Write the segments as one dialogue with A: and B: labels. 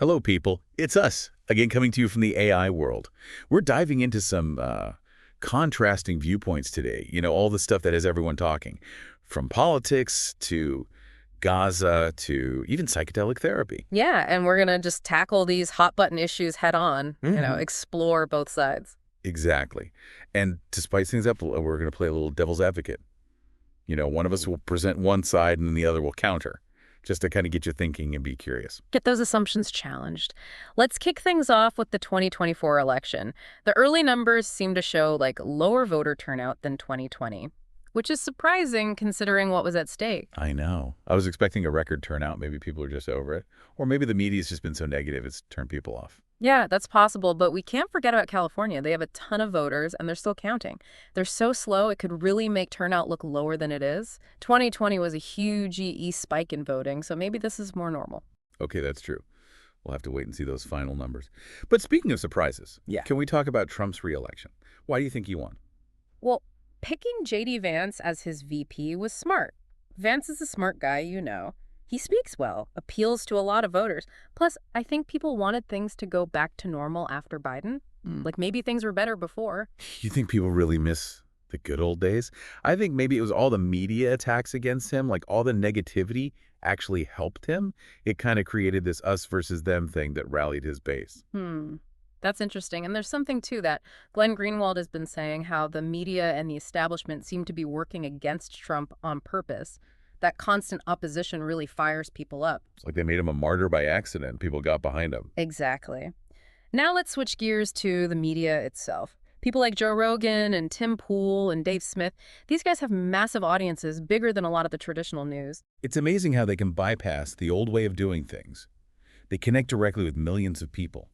A: Hello, people. It's us, again coming to you from the AI world. We're diving into some contrasting viewpoints today. All the stuff that has everyone talking, from politics to Gaza to even psychedelic therapy.
B: Yeah, and we're going to just tackle these hot button issues head on, explore both sides.
A: Exactly. And to spice things up, we're going to play a little devil's advocate. One of us will present one side and then the other will counter, just to kind of get you thinking and be curious.
B: Get those assumptions challenged. Let's kick things off with the 2024 election. The early numbers seem to show lower voter turnout than 2020, which is surprising considering what was at stake.
A: I know. I was expecting a record turnout. Maybe people are just over it. Or maybe the media's just been so negative it's turned people off.
B: Yeah, that's possible, but we can't forget about California. They have a ton of voters, and they're still counting. They're so slow, it could really make turnout look lower than it is. 2020 was a huge spike in voting, so maybe this is more normal.
A: Okay, that's true. We'll have to wait and see those final numbers. But speaking of surprises,
B: Yeah.
A: can we talk about Trump's re-election? Why do you think he won?
B: Well, picking J.D. Vance as his VP was smart. Vance is a smart guy, you know. He speaks well, appeals to a lot of voters. Plus, I think people wanted things to go back to normal after Biden. Maybe things were better before.
A: You think people really miss the good old days? I think maybe it was all the media attacks against him, all the negativity actually helped him. It kind of created this us versus them thing that rallied his base.
B: That's interesting. And there's something to that. Glenn Greenwald has been saying how the media and the establishment seem to be working against Trump on purpose. That constant opposition really fires people up.
A: It's like they made him a martyr by accident. People got behind him.
B: Exactly. Now let's switch gears to the media itself. People like Joe Rogan and Tim Pool and Dave Smith, these guys have massive audiences, bigger than a lot of the traditional news.
A: It's amazing how they can bypass the old way of doing things. They connect directly with millions of people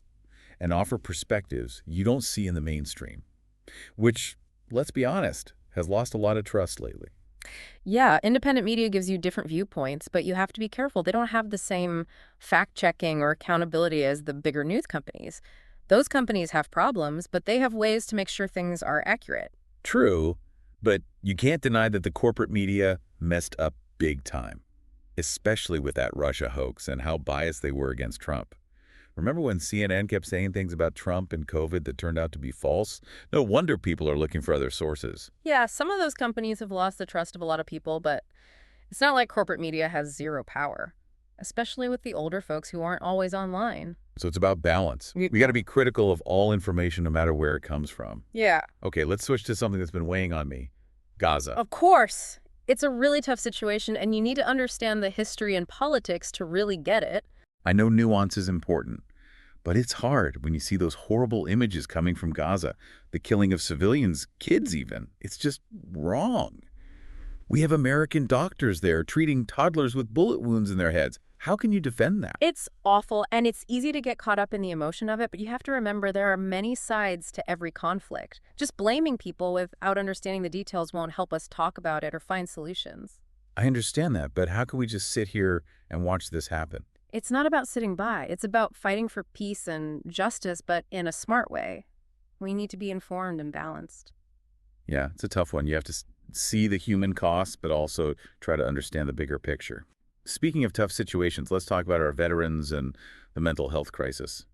A: and offer perspectives you don't see in the mainstream, which, let's be honest, has lost a lot of trust lately.
B: Yeah, independent media gives you different viewpoints, but you have to be careful. They don't have the same fact-checking or accountability as the bigger news companies. Those companies have problems, but they have ways to make sure things are accurate.
A: True, but you can't deny that the corporate media messed up big time, especially with that Russia hoax and how biased they were against Trump. Remember when CNN kept saying things about Trump and COVID that turned out to be false? No wonder people are looking for other sources.
B: Yeah, some of those companies have lost the trust of a lot of people, but it's not like corporate media has zero power, especially with the older folks who aren't always online.
A: So it's about balance. We got to be critical of all information no matter where it comes from.
B: Yeah.
A: Okay, let's switch to something that's been weighing on me. Gaza.
B: Of course. It's a really tough situation, and you need to understand the history and politics to really get it.
A: I know nuance is important, but it's hard when you see those horrible images coming from Gaza, the killing of civilians, kids even. It's just wrong. We have American doctors there treating toddlers with bullet wounds in their heads. How can you defend that?
B: It's awful, and it's easy to get caught up in the emotion of it, but you have to remember there are many sides to every conflict. Just blaming people without understanding the details won't help us talk about it or find solutions.
A: I understand that, but how can we just sit here and watch this happen?
B: It's not about sitting by. It's about fighting for peace and justice, but in a smart way. We need to be informed and balanced.
A: Yeah, it's a tough one. You have to see the human cost, but also try to understand the bigger picture. Speaking of tough situations, let's talk about our veterans and the mental health crisis.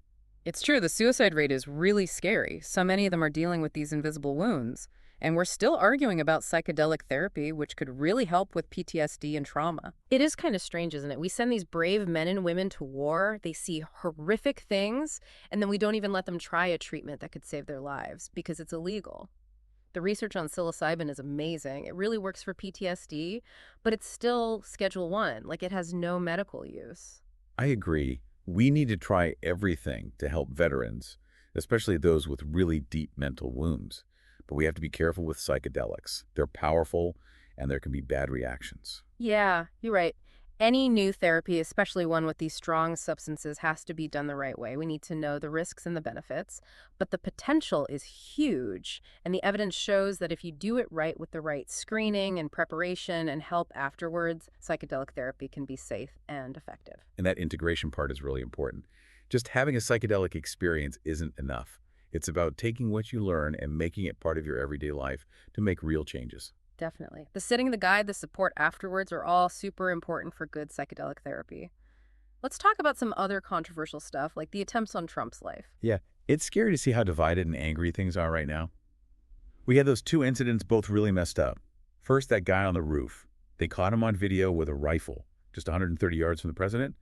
B: It's true, the suicide rate is really scary. So many of them are dealing with these invisible wounds. And we're still arguing about psychedelic therapy, which could really help with PTSD and trauma. It is kind of strange, isn't it? We send these brave men and women to war, they see horrific things, and then we don't even let them try a treatment that could save their lives because it's illegal. The research on psilocybin is amazing. It really works for PTSD, but it's still Schedule 1, it has no medical use.
A: I agree. We need to try everything to help veterans, especially those with really deep mental wounds. But we have to be careful with psychedelics. They're powerful, and there can be bad reactions.
B: Yeah, you're right. Any new therapy, especially one with these strong substances, has to be done the right way. We need to know the risks and the benefits, but the potential is huge. And the evidence shows that if you do it right with the right screening and preparation and help afterwards, psychedelic therapy can be safe and effective.
A: And that integration part is really important. Just having a psychedelic experience isn't enough. It's about taking what you learn and making it part of your everyday life to make real changes.
B: Definitely. The setting, the guide, the support afterwards are all super important for good psychedelic therapy. Let's talk about some other controversial stuff, like the attempts on Trump's life.
A: Yeah, it's scary to see how divided and angry things are right now. We had those two incidents both really messed up. First, that guy on the roof. They caught him on video with a rifle, just 130 yards from the president,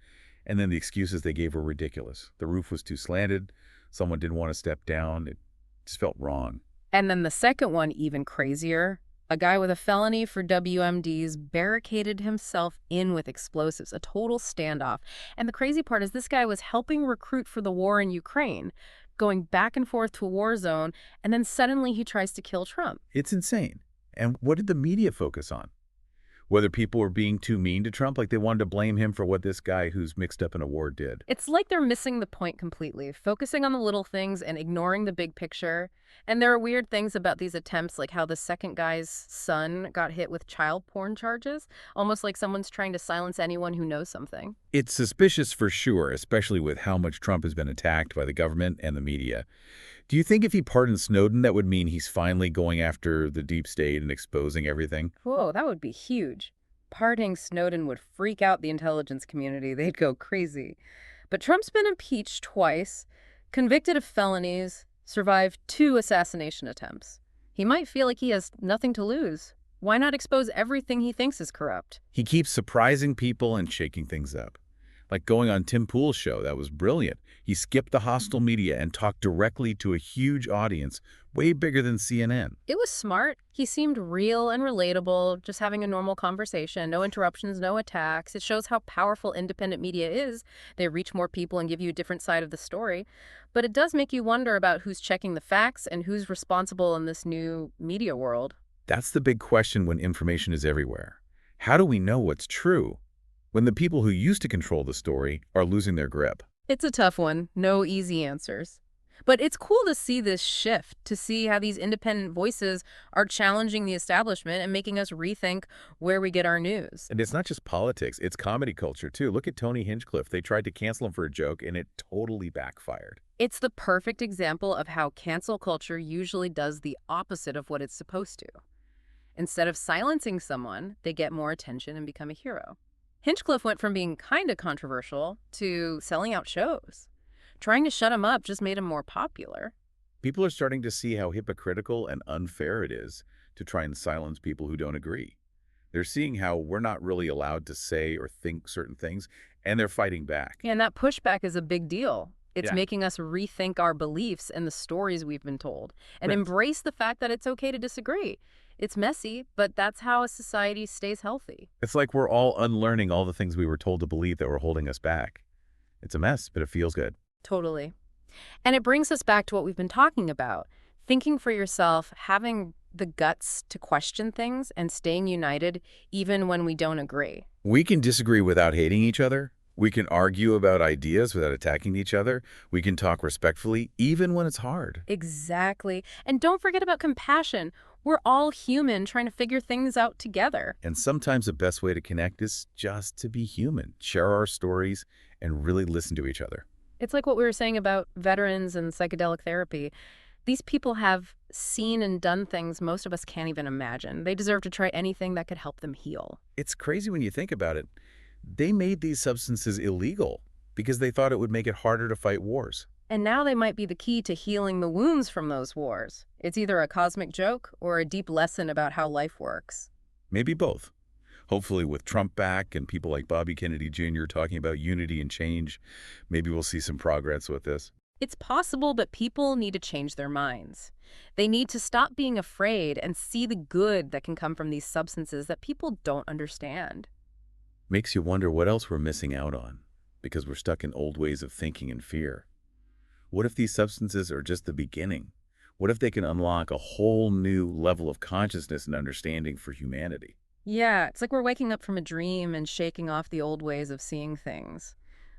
A: and then the excuses they gave were ridiculous. The roof was too slanted, someone didn't want to step down, it just felt wrong.
B: And then the second one, even crazier. A guy with a felony for WMDs barricaded himself in with explosives, a total standoff. And the crazy part is this guy was helping recruit for the war in Ukraine, going back and forth to a war zone, and then suddenly he tries to kill Trump.
A: It's insane. And what did the media focus on? Whether people were being too mean to Trump, like they wanted to blame him for what this guy who's mixed up in a war did.
B: It's like they're missing the point completely, focusing on the little things and ignoring the big picture. And there are weird things about these attempts, like how the second guy's son got hit with child porn charges, almost like someone's trying to silence anyone who knows something.
A: It's suspicious for sure, especially with how much Trump has been attacked by the government and the media. Do you think if he pardoned Snowden, that would mean he's finally going after the deep state and exposing everything?
B: Whoa, that would be huge. Pardoning Snowden would freak out the intelligence community. They'd go crazy. But Trump's been impeached twice, convicted of felonies, survived 2 assassination attempts. He might feel like he has nothing to lose. Why not expose everything he thinks is corrupt?
A: He keeps surprising people and shaking things up. Like going on Tim Pool's show, that was brilliant. He skipped the hostile media and talked directly to a huge audience, way bigger than CNN.
B: It was smart. He seemed real and relatable, just having a normal conversation, no interruptions, no attacks. It shows how powerful independent media is. They reach more people and give you a different side of the story. But it does make you wonder about who's checking the facts and who's responsible in this new media world.
A: That's the big question when information is everywhere. How do we know what's true when the people who used to control the story are losing their grip?
B: It's a tough one. No easy answers. But it's cool to see this shift, to see how these independent voices are challenging the establishment and making us rethink where we get our news.
A: And it's not just politics, it's comedy culture too. Look at Tony Hinchcliffe. They tried to cancel him for a joke and it totally backfired.
B: It's the perfect example of how cancel culture usually does the opposite of what it's supposed to. Instead of silencing someone, they get more attention and become a hero. Hinchcliffe went from being kind of controversial to selling out shows. Trying to shut him up just made him more popular.
A: People are starting to see how hypocritical and unfair it is to try and silence people who don't agree. They're seeing how we're not really allowed to say or think certain things, and they're fighting back.
B: And that pushback is a big deal. It's
A: Yeah.
B: making us rethink our beliefs and the stories we've been told, and
A: Right.
B: embrace the fact that it's okay to disagree. It's messy, but that's how a society stays healthy.
A: It's like we're all unlearning all the things we were told to believe that were holding us back. It's a mess, but it feels good.
B: Totally. And it brings us back to what we've been talking about. Thinking for yourself, having the guts to question things, and staying united even when we don't agree.
A: We can disagree without hating each other. We can argue about ideas without attacking each other. We can talk respectfully, even when it's hard.
B: Exactly. And don't forget about compassion. We're all human trying to figure things out together.
A: And sometimes the best way to connect is just to be human, share our stories, and really listen to each other.
B: It's like what we were saying about veterans and psychedelic therapy. These people have seen and done things most of us can't even imagine. They deserve to try anything that could help them heal.
A: It's crazy when you think about it. They made these substances illegal because they thought it would make it harder to fight wars.
B: And now they might be the key to healing the wounds from those wars. It's either a cosmic joke or a deep lesson about how life works.
A: Maybe both. Hopefully with Trump back and people like Bobby Kennedy Jr. talking about unity and change, maybe we'll see some progress with this.
B: It's possible, but people need to change their minds. They need to stop being afraid and see the good that can come from these substances that people don't understand.
A: Makes you wonder what else we're missing out on because we're stuck in old ways of thinking and fear. What if these substances are just the beginning? What if they can unlock a whole new level of consciousness and understanding for humanity?
B: Yeah, it's like we're waking up from a dream and shaking off the old ways of seeing things.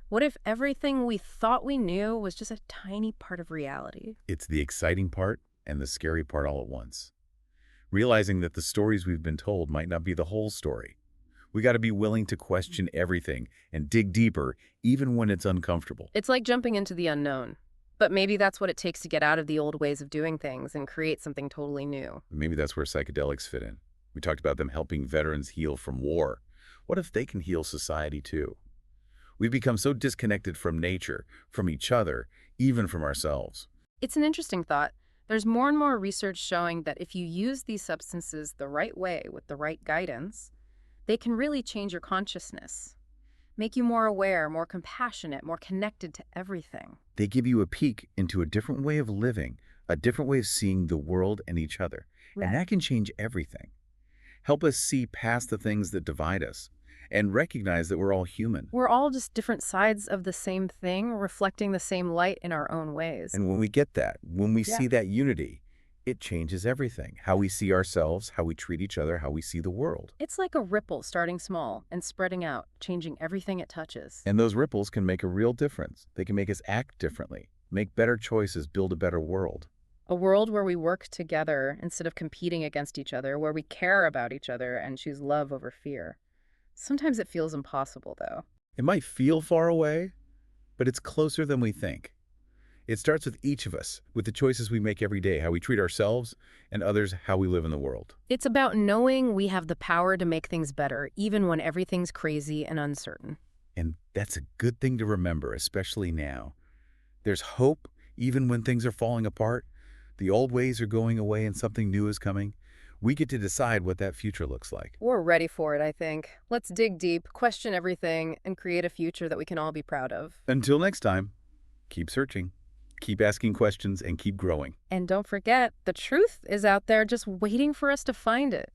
B: What if everything we thought we knew was just a tiny part of reality?
A: It's the exciting part and the scary part all at once. Realizing that the stories we've been told might not be the whole story. We got to be willing to question everything and dig deeper, even when it's uncomfortable.
B: It's like jumping into the unknown. But maybe that's what it takes to get out of the old ways of doing things and create something totally new.
A: Maybe that's where psychedelics fit in. We talked about them helping veterans heal from war. What if they can heal society too? We've become so disconnected from nature, from each other, even from ourselves.
B: It's an interesting thought. There's more and more research showing that if you use these substances the right way with the right guidance, they can really change your consciousness, make you more aware, more compassionate, more connected to everything.
A: They give you a peek into a different way of living, a different way of seeing the world and each other. And
B: Right.
A: that can change everything. Help us see past the things that divide us and recognize that we're all human.
B: We're all just different sides of the same thing, reflecting the same light in our own ways.
A: And when we get that, when we
B: Yeah.
A: see that unity, it changes everything. How we see ourselves, how we treat each other, how we see the world.
B: It's like a ripple starting small and spreading out, changing everything it touches.
A: And those ripples can make a real difference. They can make us act differently, make better choices, build a better world.
B: A world where we work together instead of competing against each other, where we care about each other and choose love over fear. Sometimes it feels impossible, though.
A: It might feel far away, but it's closer than we think. It starts with each of us, with the choices we make every day, how we treat ourselves and others, how we live in the world.
B: It's about knowing we have the power to make things better, even when everything's crazy and uncertain.
A: And that's a good thing to remember, especially now. There's hope even when things are falling apart. The old ways are going away and something new is coming. We get to decide what that future looks like.
B: We're ready for it, I think. Let's dig deep, question everything, and create a future that we can all be proud of.
A: Until next time, keep searching, keep asking questions, and keep growing.
B: And don't forget, the truth is out there just waiting for us to find it.